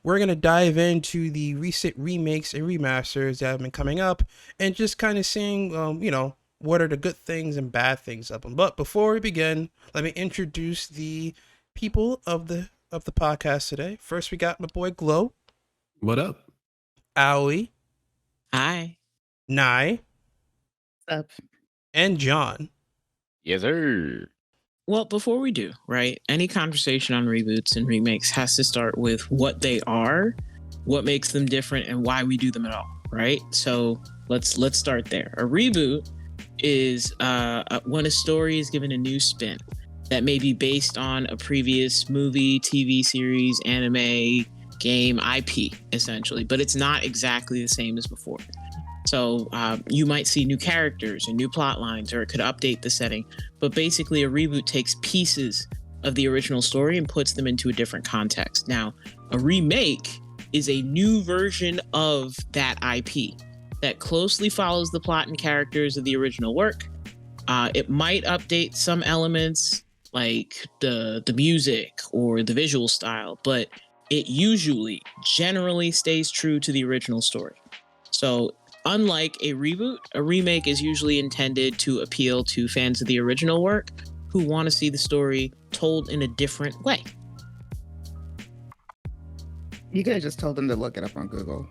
we're going to dive into the recent remakes and remasters that have been coming up and just kind of seeing, what are the good things and bad things of them. But before we begin, let me introduce the people of the podcast today. First, we got my boy Glow. What up? Aoi. Hi. Nye. What's up? And John. Yes, sir. Well, before we do, right, any conversation on reboots and remakes has to start with what they are, what makes them different, and why we do them at all, right? So let's start there. A reboot is when a story is given a new spin that may be based on a previous movie, TV series, anime, game, IP, essentially, but it's not exactly the same as before. So you might see new characters and new plot lines, or it could update the setting. But basically, a reboot takes pieces of the original story and puts them into a different context. Now, a remake is a new version of that IP that closely follows the plot and characters of the original work. It might update some elements like the music or the visual style, but it generally stays true to the original story. So unlike a reboot, a remake is usually intended to appeal to fans of the original work who want to see the story told in a different way. You could have just told them to look it up on Google.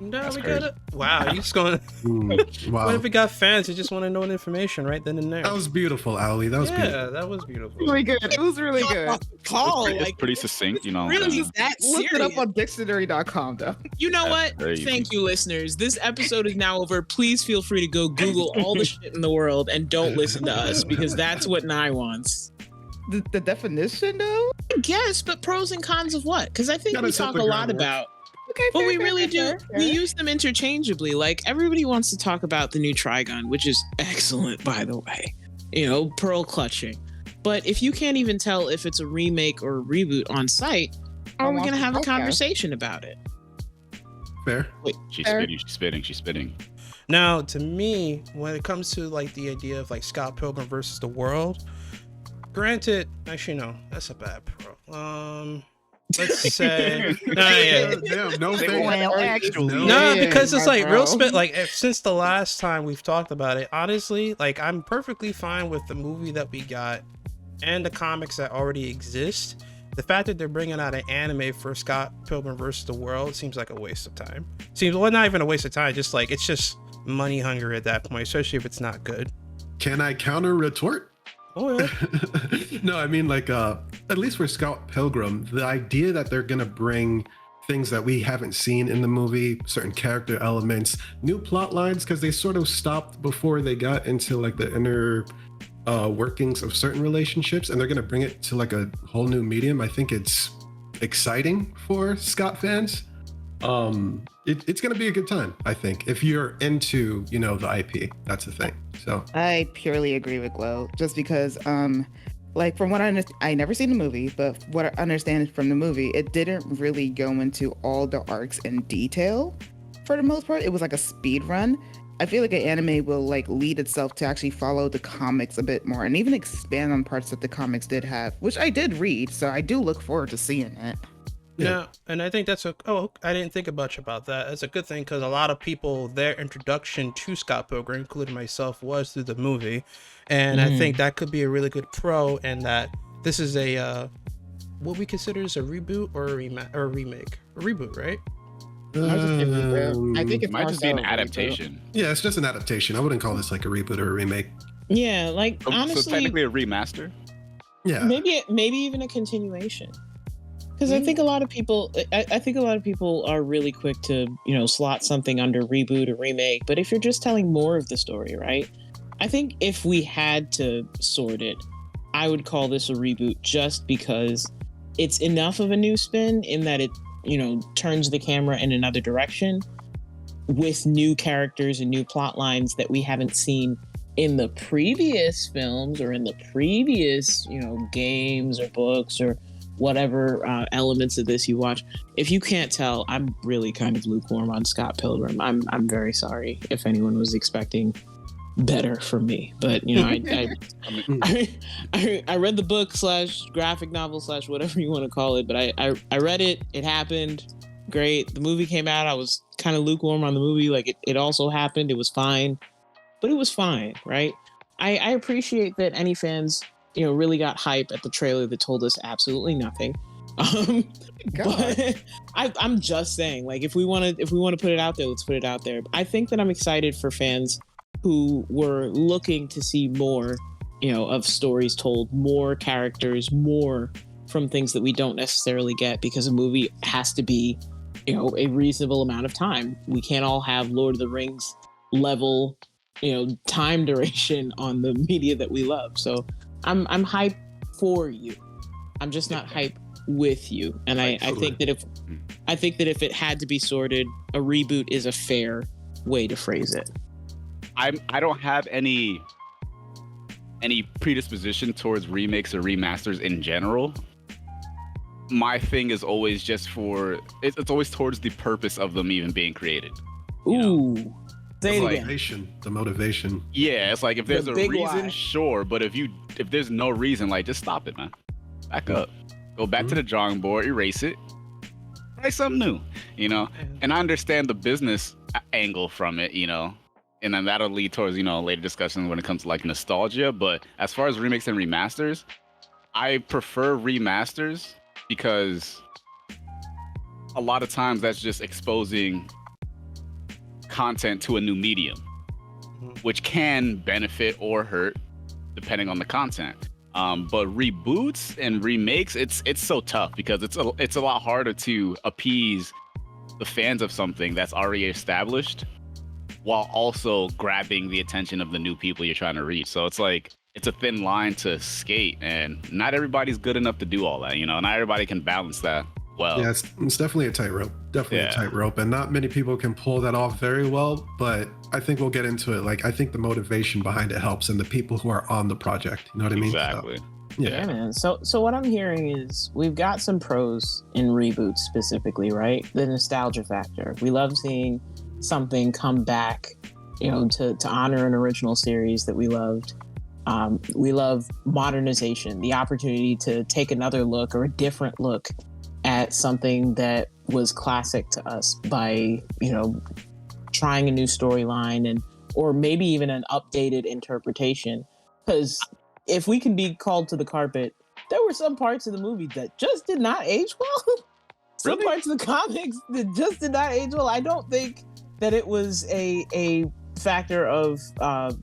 No, That's we crazy. got it. Wow, you just going. Wow. What if we got fans who just want to know the information right then and there? That was beautiful, Ali. That was beautiful. Yeah, that was beautiful. Really good. It was really good. Call, It's pretty succinct, you know. really is that Look serious? it up on dictionary.com, though. You know That's what? crazy. Thank you, listeners. This episode is now over. Please feel free to go Google all the shit in the world and don't listen to us, because that's what Nye wants. The definition, though? I guess, but pros and cons of what? Because I think Gotta we set talk the a lot groundwork. about, Okay, but fair, we fair, really fair, do. fair. We use them interchangeably. Like, everybody wants to talk about the new Trigun, which is excellent, by the way. Pearl clutching. But if you can't even tell if it's a remake or a reboot on site, how are we going to have a conversation about it? Fair. She's Fair. She's spitting. Now, to me, when it comes to like the idea of like Scott Pilgrim versus the World, granted, actually no, that's a bad pro. Let's say Damn, no fair. Well, actually, no, yeah, because it's my like bro. real spit. Like since the last time we've talked about it, honestly, like I'm perfectly fine with the movie that we got and the comics that already exist. The fact that they're bringing out an anime for Scott Pilgrim versus the World seems like a waste of time. Not even a waste of time. Just like it's just money hungry at that point, especially if it's not good. Can I counter retort? Oh yeah. No, I mean, like, at least for Scott Pilgrim, the idea that they're gonna bring things that we haven't seen in the movie, certain character elements, new plot lines, because they sort of stopped before they got into like the inner workings of certain relationships, and they're gonna bring it to like a whole new medium. I think it's exciting for Scott fans. It's gonna be a good time, I think, if you're into the IP. That's the thing. So I purely agree with Glow, just because, like, from what I never seen the movie, but what I understand from the movie, it didn't really go into all the arcs in detail. For the most part, it was like a speed run. I feel like an anime will like lead itself to actually follow the comics a bit more and even expand on parts that the comics did have, which I did read, so I do look forward to seeing it. Yeah, and I think that's I didn't think much about that. That's a good thing because a lot of people, their introduction to Scott Pilgrim, including myself, was through the movie, and I think that could be a really good pro. And that this is a what we consider as a reboot or a remake, a reboot, right? I think It it's might just be an more so a reboot. adaptation. yeah, it's just an adaptation. I wouldn't call this like a reboot or a remake. Yeah, like, So honestly, technically a remaster. Yeah. maybe even a continuation. Because I think a lot of people, are really quick to, slot something under reboot or remake. But if you're just telling more of the story, right? I think if we had to sort it, I would call this a reboot just because it's enough of a new spin in that it, turns the camera in another direction with new characters and new plot lines that we haven't seen in the previous films or in the previous, games or books or whatever elements of this you watch. If you can't tell, I'm really kind of lukewarm on Scott Pilgrim. I'm very sorry if anyone was expecting better from me, but I read the book / graphic novel / whatever you want to call it, but I read it. It happened. great. The movie came out. I was kind of lukewarm on the movie. Like it also happened. It was fine, but it was fine, right? I appreciate that any fans, really got hype at the trailer that told us absolutely nothing. But I'm just saying, like, if we want to put it out there, let's put it out there. I think that I'm excited for fans who were looking to see more, of stories told, more characters, more from things that we don't necessarily get, because a movie has to be, a reasonable amount of time. We can't all have Lord of the Rings level, time duration on the media that we love. So I'm hyped for you. I'm just not hyped with you. And I think that if it had to be sorted, a reboot is a fair way to phrase it. I don't have any predisposition towards remakes or remasters in general. My thing is always just it's always towards the purpose of them even being created. Ooh. Say it again. The motivation. Yeah, it's like if there's a reason, why. sure, but if there's no reason, like, just stop it, man. Back up. Go back to the drawing board, erase it. Try something new, And I understand the business angle from it, and then that'll lead towards, later discussions when it comes to like nostalgia. But as far as remakes and remasters, I prefer remasters because a lot of times that's just exposing content to a new medium, which can benefit or hurt depending on the content. But reboots and remakes, it's so tough because it's a lot harder to appease the fans of something that's already established while also grabbing the attention of the new people you're trying to reach. So it's like, it's a thin line to skate, and not everybody's good enough to do all that, Not everybody can balance that well. Yeah, it's definitely a tightrope. A tightrope, and not many people can pull that off very well, but I think we'll get into it. Like, I think the motivation behind it helps, and the people who are on the project, you know what I mean? Exactly. So, yeah, man. So what I'm hearing is we've got some pros in reboots specifically, right? The nostalgia factor. We love seeing something come back, to honor an original series that we loved. We love modernization, the opportunity to take another look or a different look at something that was classic to us by, trying a new storyline or maybe even an updated interpretation. Because if we can be called to the carpet, there were some parts of the movie that just did not age well. Some parts of the comics that just did not age well. I don't think that it was a factor of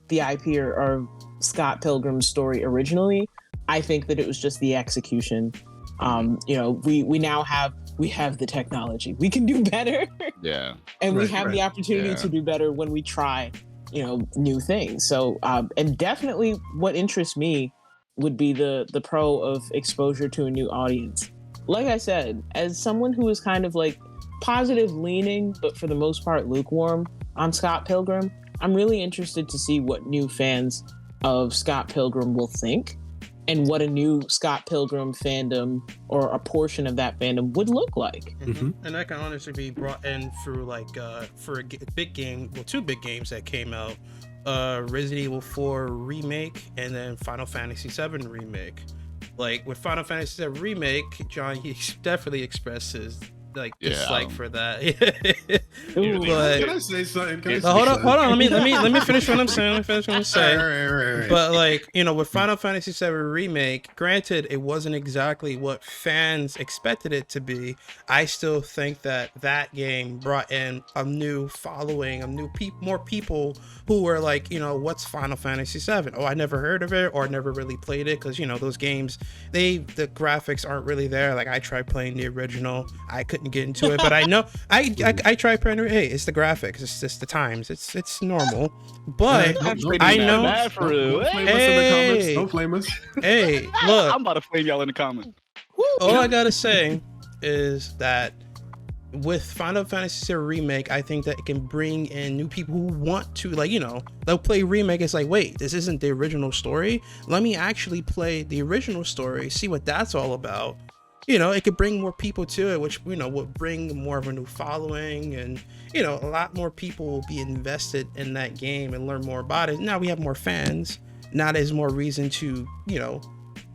the IP or Scott Pilgrim's story originally. I think that it was just the execution. We now have the technology. We can do better. Yeah. And we have the opportunity to do better when we try, new things. So, and definitely what interests me would be the pro of exposure to a new audience. Like I said, as someone who is kind of like positive leaning, but for the most part lukewarm on Scott Pilgrim, I'm really interested to see what new fans of Scott Pilgrim will think and what a new Scott Pilgrim fandom or a portion of that fandom would look like. Mm-hmm. And that can honestly be brought in through for a big game, two big games that came out, Resident Evil 4 remake and then Final Fantasy 7 remake. Like with Final Fantasy 7 remake, John, he definitely expressed his dislike for that. But can I say something? Hold on. Let me finish what I'm saying. Right. But with Final Fantasy 7 remake, granted, it wasn't exactly what fans expected it to be. I still think that game brought in a new following, more people who were like, what's Final Fantasy 7? Oh, I never heard of it or never really played it because those games, the graphics aren't really there. Like I tried playing the original, I couldn't get into it, but I know I tried playing it. Hey, it's the graphics, it's just the times, it's normal. But I know. Don't flame us. Hey, look, I'm about to flame y'all in the comments. All I gotta say is that with Final Fantasy VII Remake, I think that it can bring in new people who want to, they'll play Remake. It's like, wait, this isn't the original story. Let me actually play the original story, see what that's all about. It could bring more people to it, which, would bring more of a new following and, a lot more people will be invested in that game and learn more about it. Now we have more fans. Now there's more reason to,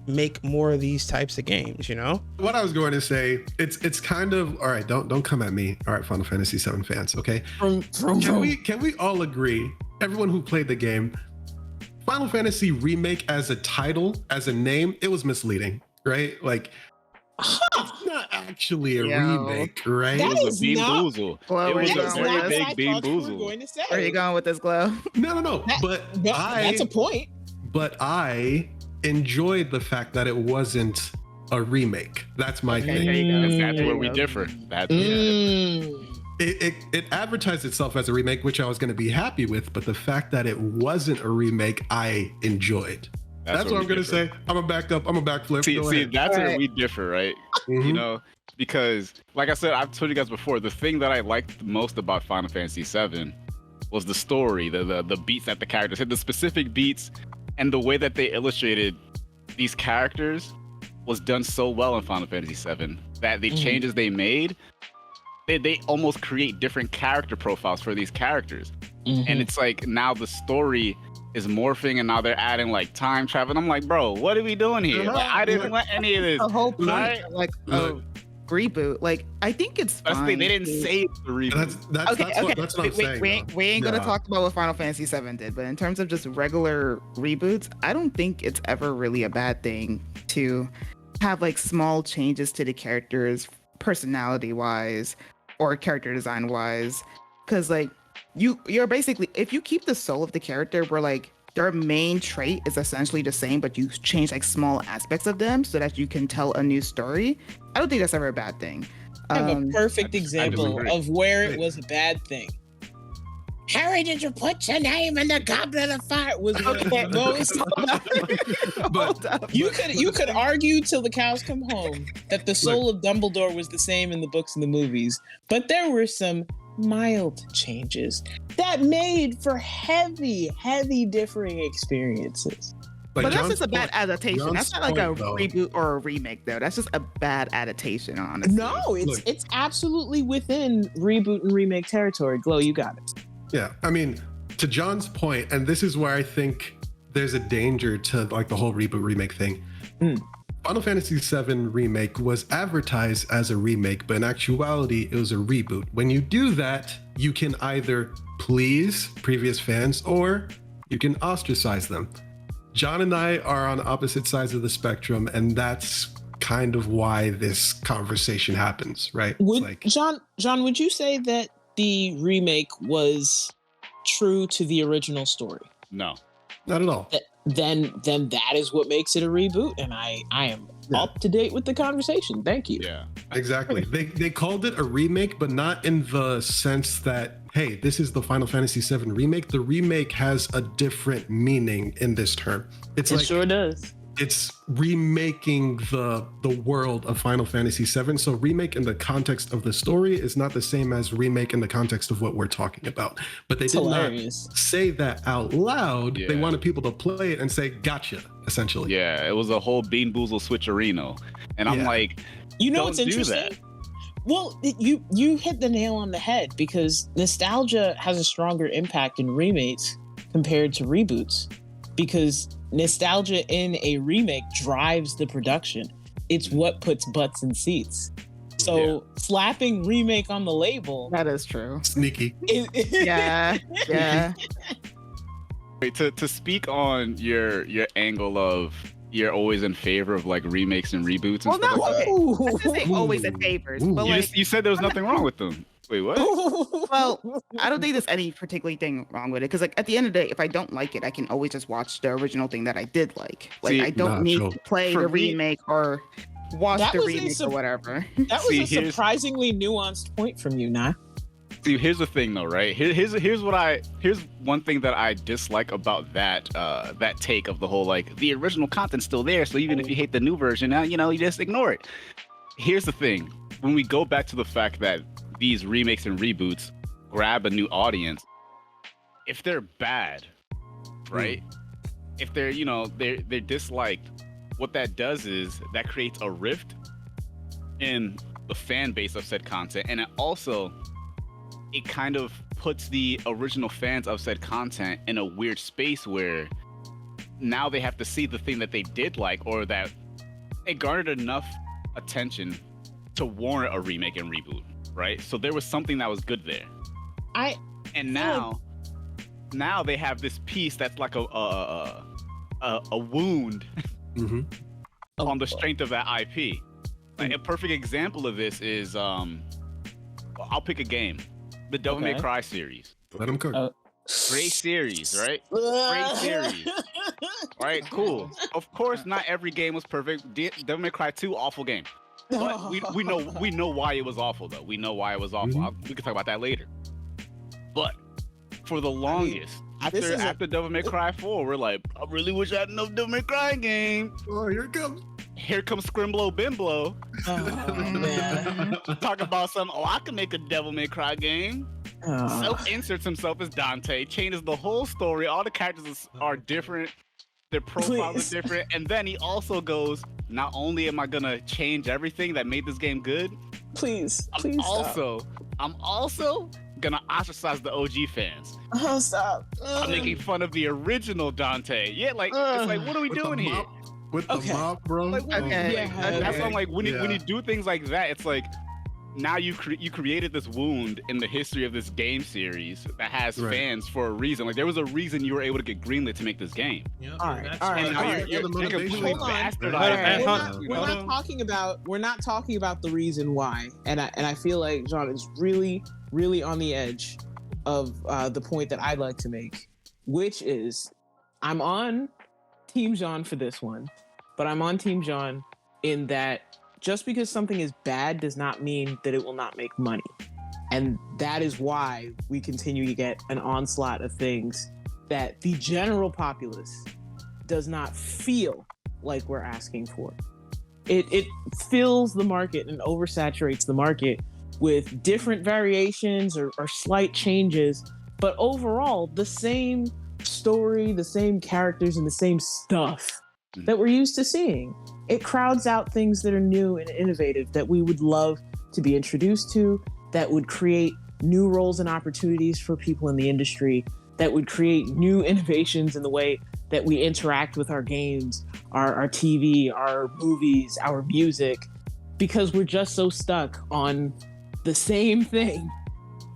make more of these types of games, you know? What I was going to say, it's kind of all right. Don't come at me. All right, Final Fantasy VII fans. Okay, can we all agree? Everyone who played the game, Final Fantasy Remake as a title, as a name, it was misleading, right? Like, it's not actually a remake, right? That It was is a bean not- boozle. Well, It where was you a going very with this? big bean boozle. Going to say. Where are you going with this, Glow? No, but That's a point. but I enjoyed the fact that it wasn't a remake. That's my Okay, thing. there you go. And that's There where you we go. differ. That's where we differ. Mm. It advertised itself as a remake, which I was going to be happy with, but the fact that it wasn't a remake, I enjoyed. That's what where I'm we going to differ. say. I'm a backflip. See, Go ahead. that's where Alright. we differ, right? Mhm. You know, because like I said, I've told you guys before, the thing that I liked the most about Final Fantasy VII was the story, the beats that the characters had, the specific beats, and the way that they illustrated these characters was done so well in Final Fantasy VII that the changes they made, they almost create different character profiles for these characters. And it's like now the story is morphing and now they're adding like time travel. And I'm like, bro, what are we doing here? Uh-huh. Like, I didn't want any of this. The whole point, Right? of, like Look. a reboot. Like, I think it's That's the fine. thing, they didn't to- say it's the reboot. That's what I'm saying. We ain't gonna Yeah. talk about what Final Fantasy VII did, but in terms of just regular reboots, I don't think it's ever really a bad thing to have like small changes to the characters, personality wise, or character design wise, because like you're basically, if you keep the soul of the character, where like their main trait is essentially the same, but you change like small aspects of them so that you can tell a new story. I don't think that's ever a bad thing. I have a perfect I example disagree. of where it Wait. was a bad thing. Harry, did you put your name in the goblet of fire? Was one of the most. But You could argue till the cows come home that the soul of Dumbledore was the same in the books and the movies, but there were some mild changes that made for heavy differing experiences. like But that's John's just a bad point- adaptation. John's That's not like a point, though. reboot or a remake, though. That's just a bad adaptation, honestly. No, Look. it's absolutely within reboot and remake territory. Glow, you got it. Yeah, I mean, to John's point, and this is where I think there's a danger to like the whole reboot remake thing. Mm. Final Fantasy VII Remake was advertised as a remake, but in actuality, it was a reboot. When you do that, you can either please previous fans or you can ostracize them. John and I are on opposite sides of the spectrum, and that's kind of why this conversation happens, right? It's Would like, John, would you say that the remake was true to the original story? No. not at all. Then that is what makes it a reboot, and I am Yeah. up to date with the conversation. Thank you. Yeah. Exactly. They called it a remake, but not in the sense that, hey, this is the Final Fantasy VII remake. The remake has a different meaning in this term. It's It like sure does. it's remaking the world of Final Fantasy VII. So remake in the context of the story is not the same as remake in the context of what we're talking about. But they It's did hilarious. not say that out loud. They Yeah. wanted people to play it and say, gotcha, essentially. Yeah. It was a whole Bean Boozle switcherino. And I'm Yeah. like, You know don't what's do interesting? that. Well, you hit the nail on the head because nostalgia has a stronger impact in remakes compared to reboots because nostalgia in a remake drives the production. It's what puts butts in seats. So slapping remake on the label That is true. Sneaky. Yeah, yeah. wait, to speak on your angle of you're always in favor of like remakes and reboots and Well, stuff no, like that. okay. I just say always in favors, Ooh. but You, like, you said there was nothing wrong with them. Wait, what? well, I don't think there's any particular thing wrong with it because, like, at the end of the day, if I don't like it, I can always just watch the original thing that I did like. Like, See, I don't nah, need sure. to play For the me- That remake or watch the was a remake sup- or whatever. That was See, a here's- surprisingly nuanced point from you, Nah. See, here's the thing though, right? Here's one thing that I dislike about that take of the whole like the original content's still there, so even if you hate the new version, now you just ignore it. Here's the thing: when we go back to the fact that these remakes and reboots grab a new audience, if they're bad, right? If they're they're disliked, what that does is that creates a rift in the fan base of said content, and it kind of puts the original fans of said content in a weird space where now they have to see the thing that they did like, or that it garnered enough attention to warrant a remake and reboot, right? So there was something that was good there. And now they have this piece that's like a wound on the strength of that IP. Like a perfect example of this is I'll pick a game, the Devil May Cry series. Let them cook. Great series, right? Great series. All right, cool. Of course, not every game was perfect. Devil May Cry 2, awful game. But we know why it was awful, though. We know why it was awful. We can talk about that later. But for the longest, after Devil May Cry 4, we're like, I really wish I had another Devil May Cry game. Oh, here it comes. Here comes Scrimblow Bimblow. Man. Talk about something. Oh, I can make a Devil May Cry game. Self-inserts himself as Dante, changes the whole story. All the characters are different. Their profiles are different. And then he also goes, not only am I gonna change everything that made this game good, I'm also gonna ostracize the OG fans. Oh, stop. I'm making fun of the original Dante. Yeah, like it's like, what are we doing here? With the mop, bro. Like, that's why I'm like, when you do things like that, it's like, now you created this wound in the history of this game series that has fans for a reason. Like there was a reason you were able to get greenlit to make this game. Yep. All right. You're completely bastardizing. We're not talking about the reason why, and I feel like John is really on the edge of the point that I'd like to make, which is I'm on Team John for this one, but I'm on Team John in that just because something is bad does not mean that it will not make money. And that is why we continue to get an onslaught of things that the general populace does not feel like we're asking for. It fills the market and oversaturates the market with different variations or slight changes, but overall the same story, the same characters, and the same stuff that we're used to seeing. It crowds out things that are new and innovative that we would love to be introduced to, that would create new roles and opportunities for people in the industry, that would create new innovations in the way that we interact with our games, our TV, our movies, our music, because we're just so stuck on the same thing.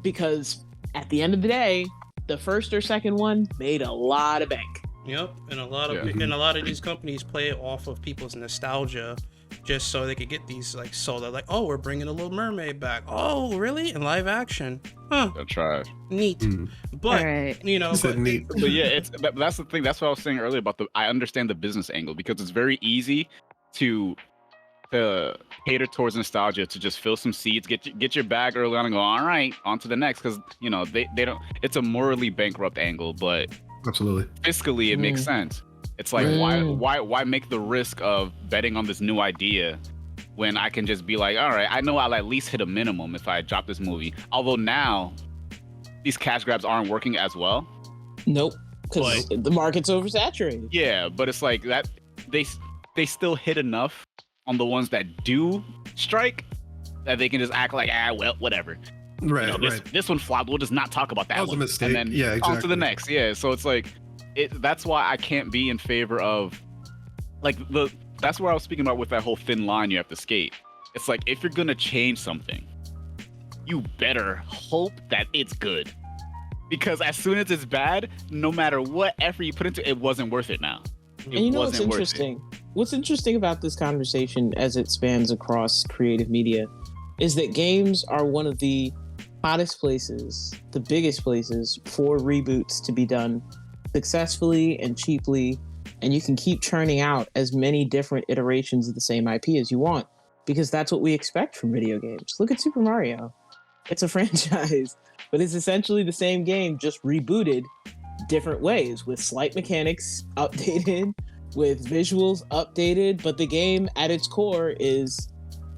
Because at the end of the day, the first or second one made a lot of bank. Yep, and a lot of these companies play off of people's nostalgia, just so they could get these they're like, oh, we're bringing a Little Mermaid back. Oh, really? In live action? Huh? That's right. Neat. But neat. But yeah, but that's the thing. That's what I was saying earlier about I understand the business angle, because it's very easy to cater towards nostalgia, to just fill some seeds, get your bag early on, and go, all right, on to the next, because they don't. It's a morally bankrupt angle, but absolutely fiscally it makes sense. It's like why make the risk of betting on this new idea when I can just be like, all right, I know I'll at least hit a minimum if I drop this movie. Although now these cash grabs aren't working as well. Nope, because the market's oversaturated. Yeah, but it's like that they still hit enough on the ones that do strike that they can just act like, well, whatever. Right, this one flopped. We'll just not talk about that was one. a mistake. And then Yeah, exactly. on to the next. Yeah, so it's like, that's why I can't be in favor of, that's where I was speaking about with that whole thin line you have to skate. It's like, if you're gonna change something, you better hope that it's good. Because as soon as it's bad, no matter what effort you put into it, it wasn't worth it now. And you know what's interesting? What's interesting about this conversation as it spans across creative media is that games are one of the hottest places, the biggest places for reboots to be done successfully and cheaply, and you can keep churning out as many different iterations of the same IP as you want, because that's what we expect from video games. Look at Super Mario. It's a franchise, but it's essentially the same game, just rebooted different ways, with slight mechanics updated, with visuals updated, but the game at its core is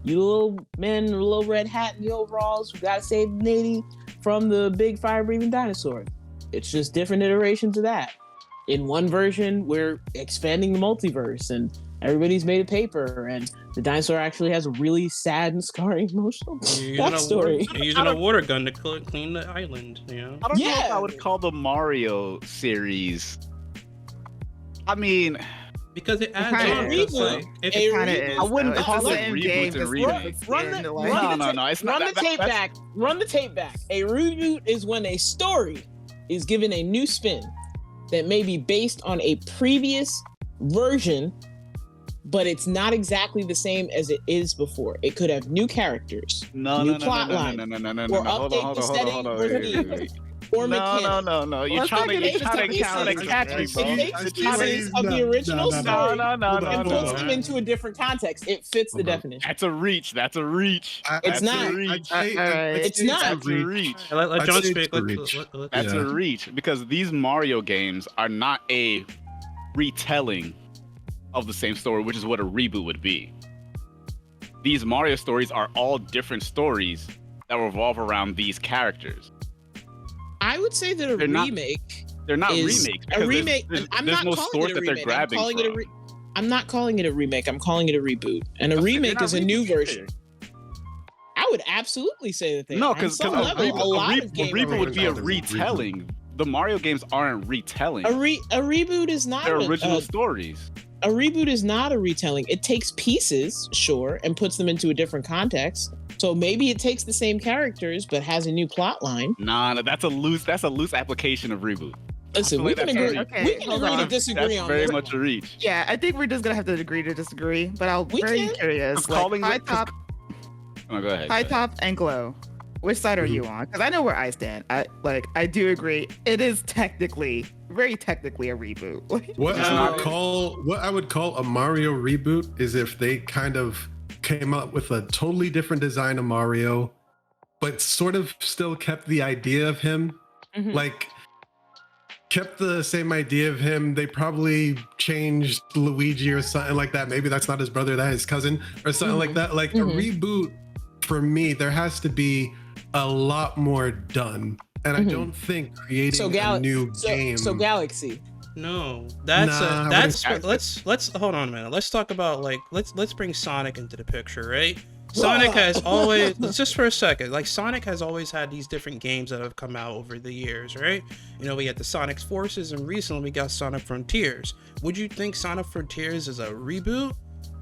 you little men in a little red hat and the overalls who gotta save the lady from the big fire-breathing dinosaur. It's just different iterations of that. In one version, we're expanding the multiverse and everybody's made of paper, and the dinosaur actually has a really sad and scarring emotional backstory. You're using a water gun to clean the island, I don't know if I would call the Mario series I mean, because it adds kinda on. is, It's like, if A it- Kinda reboot. is, I wouldn't though. It's call the it same reboots game, and just remakes. Run the, in the run life. the No, tape- no, it's not. Run the tape That's- back. Run the tape back. A reboot is when a story is given a new spin that may be based on a previous version, but it's not exactly the same as it is before. It could have new characters, No, new no, no, plot no, no, line, no, no, no, no, or no. Hold on, update hold the on, hold on, setting hold on. or Wait, theme, wait, wait. or No, mechanic. no, no. You're Let's trying not to get you're trying to into catch me, pieces. bro. It takes It's pieces not- of the no, original no, no, story No, no, Hold no, on, and no, puts no. them into a different context. It fits the Hold on. definition. That's a reach. That's a reach. It's not. reach. It's not. That's a reach. let I'd John say speak. it's a reach. That's Yeah. a reach because these Mario games are not a retelling of the same story, which is what a reboot would be. These Mario stories are all different stories that revolve around these characters. I would say that a They're not- remake They're not is remakes. a because remake. There's, I'm there's not no calling source it a that they're remake. grabbing I'm calling from. it a I'm not calling it a remake. I'm calling it a reboot. And a They're remake not is a new reboots version. either. I would absolutely say that they No, are. On because some a level, a lot of games. reboot would be a Reboot. retelling. The Mario games aren't retelling. A reboot is not They're a, original a, stories. a reboot is not a retelling. It takes pieces, sure, and puts them into a different context. So maybe it takes the same characters but has a new plot line. Nah, that's a loose application of reboot. Listen, feel we like can that's agree. a reach. Okay, We can hold agree to on. disagree That's on very this much one. a reach. Yeah, I think we're just gonna have to agree to disagree. But I'm We very can. curious. Because calling High it- 'cause- top, Oh, go ahead. high go ahead. top, and glow. Which side are you on? Because I know where I stand. I do agree. It is technically, very technically, a reboot. What It's I not- would call a Mario reboot is if they kind of came up with a totally different design of Mario, but sort of still kept the idea of him. Mhm. Like kept the same idea of him. They probably changed Luigi or something like that. Maybe that's not his brother, that's his cousin or something like that. Like a reboot for me, there has to be a lot more done. And I don't think creating a new game. So Galaxy. No, that's Nah, that's what let's hold on a minute. Let's talk about like let's bring Sonic into the picture, right? Sonic has always just for a second, like Sonic has always had these different games that have come out over the years, right? You know, we had the Sonic Forces and recently we got Sonic Frontiers. Would you think Sonic Frontiers is a reboot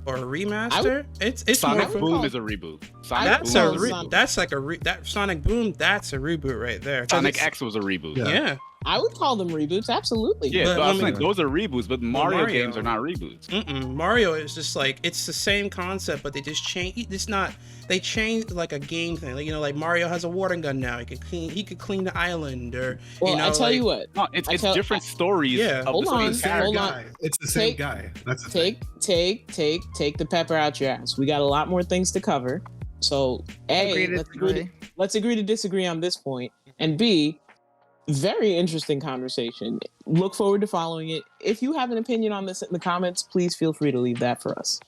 or a remaster? It's Sonic more Boom call- is a reboot. that's Boom a is Sonic- that's like that Sonic Boom, that's a reboot right there. 'Cause Sonic it's- X was a reboot. Yeah. Yeah. I would call them reboots. Absolutely. Yeah, But, but I'm I saying mean- those are reboots, but Mario Mario- games are not reboots. Mario is just like it's the same concept, but they just change. It's not. They changed like a game thing. Like, you know, like Mario has a water gun now. He could clean the island, or Well, you know, I tell like, you what. No, it's tell- different stories. Yeah. Of Hold the on, same Same character. hold on. guy. It's the same Take- guy. That's the thing. Take the pepper out your ass. We got a lot more things to cover. So Agree A, to disagree. let's agree to disagree on this point. And B, very interesting conversation. Look forward to following it. If you have an opinion on this in the comments, please feel free to leave that for us.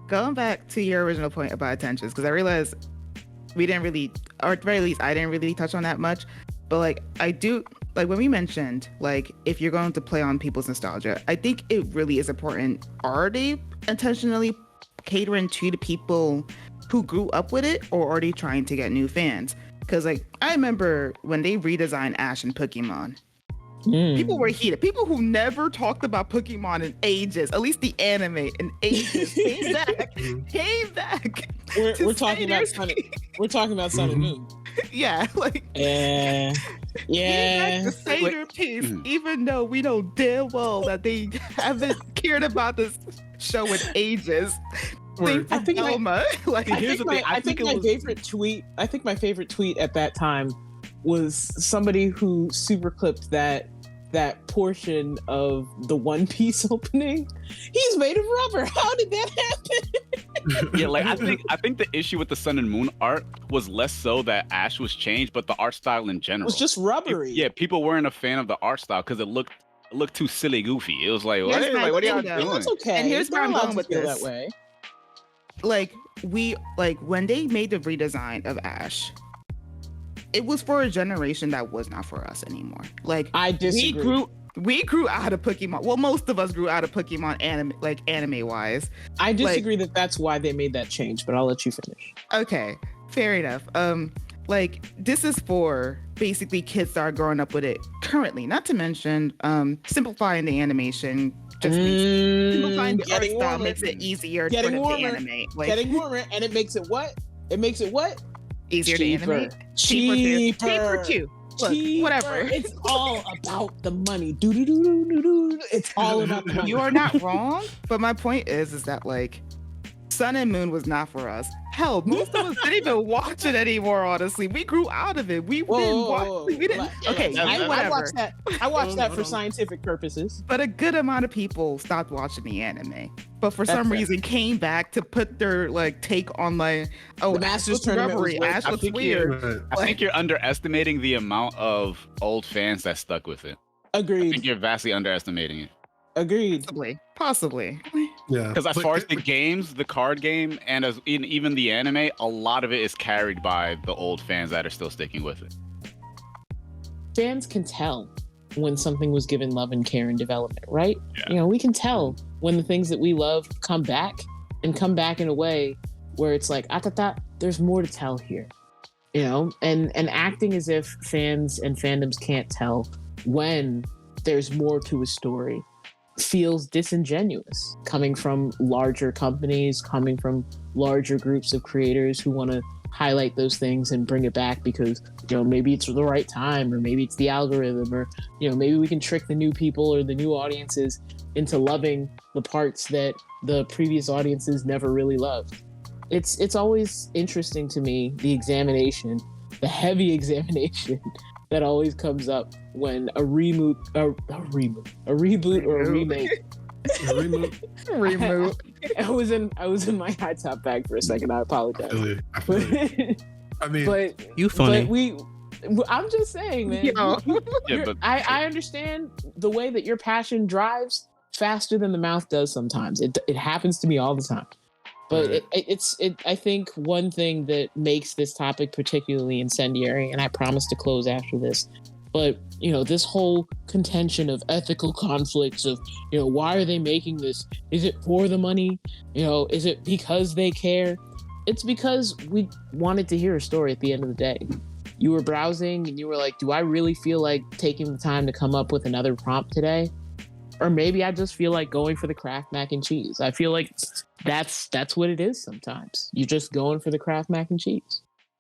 Going back to your original point about attentions, because I realized we didn't really, or at the very least, I didn't really touch on that much. But like, I do, like when we mentioned, like if you're going to play on people's nostalgia, I think it really is important. Are they intentionally catering to the people who grew up with it, or are they trying to get new fans? Because like I remember when they redesigned Ash and Pokemon, people were heated. People who never talked about Pokemon in ages, at least the anime in ages, came back. We're to talking say about their Sun. We're talking about Sun and Moon. Yeah, like Yeah. came back to say Like- their piece, even though we know damn well that they haven't cared about this show in ages. Word. I think my- Elma, like I Here's think the thing, my, I I think think it my was- favorite tweet. I think my favorite tweet at that time was somebody who super clipped that portion of the One Piece opening. He's made of rubber. How did that happen? Yeah, like I think the issue with the Sun and Moon art was less so that Ash was changed, but the art style in It general. was just rubbery. Yeah, people weren't a fan of the art style because it looked too silly goofy. It was like, Here's what? my Like, what are thing, y'all though. doing? That's okay. And here's They're where I'm allowed going to with feel this. that way. like when they made the redesign of Ash, it was for a generation that was not for us anymore. Like I disagree. we grew out of Pokemon. Well, most of us grew out of Pokemon anime wise. I disagree that that's why they made that change, but I'll let you finish. Okay, fair enough. like this is for basically kids that are growing up with it currently. Not to mention simplifying the animation. Just simplifying the art style makes it easier for them to animate. Like, Getting warmer, and it makes it what? It makes it what? Easier to animate. Cheaper too. Look, whatever. It's all about the money. Do. It's all about the money. You are not wrong, but my point is that like Sun and Moon was not for us. Hell, most of us didn't even watch it anymore. Honestly, we grew out of it. We didn't. Okay, I watched that. I watched that for scientific purposes. But a good amount of people stopped watching the anime, but for some reason came back to put their like take on like, oh, the Masters tournament. Ash looks weird. I think you're underestimating the amount of old fans that stuck with it. Agreed. I think you're vastly underestimating it. Agreed. Possibly. Yeah. Because as far as the games, the card game, and as even the anime, a lot of it is carried by the old fans that are still sticking with it. Fans can tell when something was given love and care and development, right? Yeah. You know, we can tell when the things that we love come back in a way where it's like, there's more to tell here. You know, and acting as if fans and fandoms can't tell when there's more to a story feels disingenuous, coming from larger companies, coming from larger groups of creators who want to highlight those things and bring it back because, you know, maybe it's the right time, or maybe it's the algorithm, or, you know, maybe we can trick the new people or the new audiences into loving the parts that the previous audiences never really loved. It's always interesting to me, the heavy examination that always comes up when a reboot or a remake. Remote. I was in my high top bag for a second. I apologize. I feel you. I mean, but you funny. But I'm just saying, man. I understand the way that your passion drives faster than the mouth does sometimes. It happens to me all the time. But I think one thing that makes this topic particularly incendiary, and I promise to close after this, but, you know, this whole contention of ethical conflicts of, you know, why are they making this? Is it for the money? You know, is it because they care? It's because we wanted to hear a story at the end of the day. You were browsing and you were like, do I really feel like taking the time to come up with another prompt today? Or maybe I just feel like going for the Kraft mac and cheese. I feel like that's what it is sometimes. You're just going for the Kraft mac and cheese.